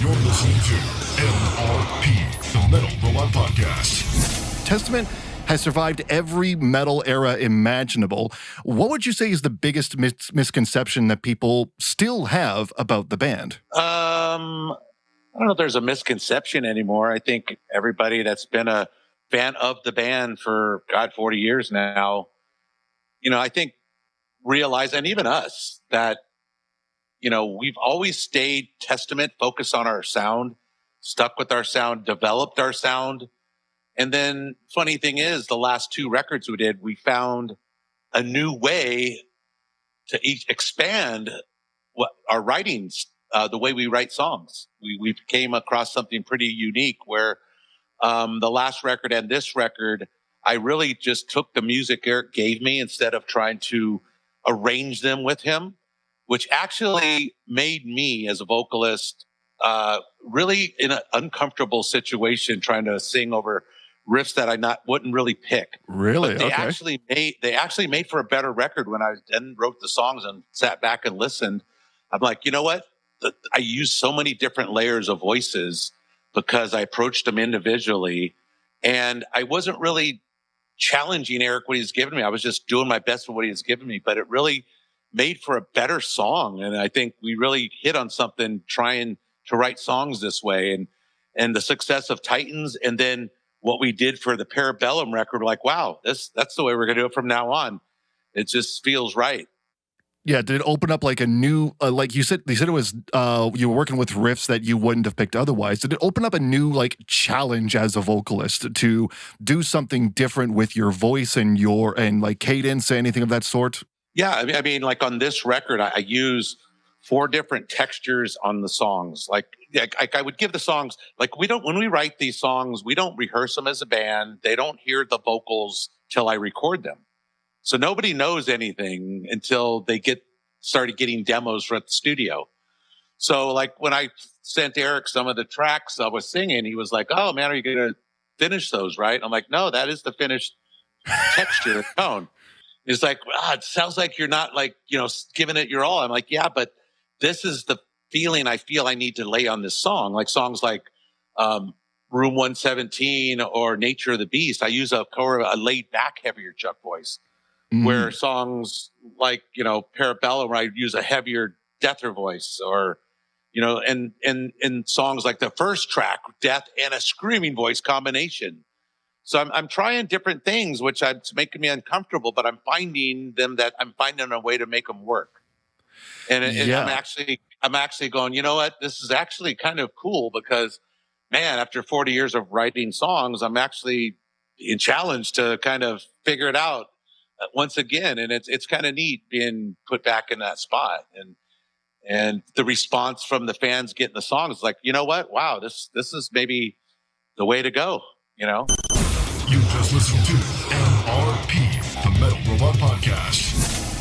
You're listening to MRP, the Metal Robot Podcast. Testament has survived every metal era imaginable. What would you say is the biggest misconception that people still have about the band? I don't know if there's a misconception anymore. I think everybody that's been a fan of the band for, 40 years now, I think realize, and even us, that, we've always stayed Testament, focused on our sound, stuck with our sound, developed our sound. And then funny thing is, the last two records we did, we found a new way to expand our writings, the way we write songs. We came across something pretty unique where the last record and this record, I really just took the music Eric gave me instead of trying to arrange them with him, which actually made me as a vocalist really in an uncomfortable situation trying to sing over riffs that I wouldn't really pick. Really? But they Okay. actually made for a better record when I then wrote the songs and sat back and listened. I'm like, you know what? I used so many different layers of voices because I approached them individually, and I wasn't really challenging Eric what he's given me. I was just doing my best with what he was giving me, but it really made for a better song. And I think we really hit on something trying to write songs this way, and the success of Titans, and then what we did for the Parabellum record, like, wow, that's the way we're going to do it from now on. It just feels right. Yeah, did it open up like a new, like you said it was, you were working with riffs that you wouldn't have picked otherwise. Did it open up a new like challenge as a vocalist to do something different with your voice and like cadence, anything of that sort? Yeah, I mean, like on this record, I use 4 different textures on the songs. Like I would give the songs, like when we write these songs, we don't rehearse them as a band. They don't hear the vocals till I record them. So nobody knows anything until they started getting demos from the studio. So like when I sent Eric some of the tracks I was singing, he was like, "Oh man, are you going to finish those, right?" I'm like, "No, that is the finished texture and tone." He's like, "It sounds like you're not like, giving it your all." I'm like, "Yeah, but this is the feeling I feel I need to lay on this song." Like songs like Room 117 or Nature of the Beast, I use a laid back, heavier Chuck voice. Where songs like, Parabellum, where I use a heavier, deather voice, or, and songs like the first track, death and a screaming voice combination. So I'm trying different things, which it's making me uncomfortable, but I'm finding a way to make them work. And I'm actually going, you know what? This is actually kind of cool because, man, after 40 years of writing songs, I'm actually challenged to kind of figure it out once again. And it's kind of neat being put back in that spot. And the response from the fans getting the songs is like, you know what? Wow, this is maybe the way to go, You just listened to MRP, the Metal Robot Podcast.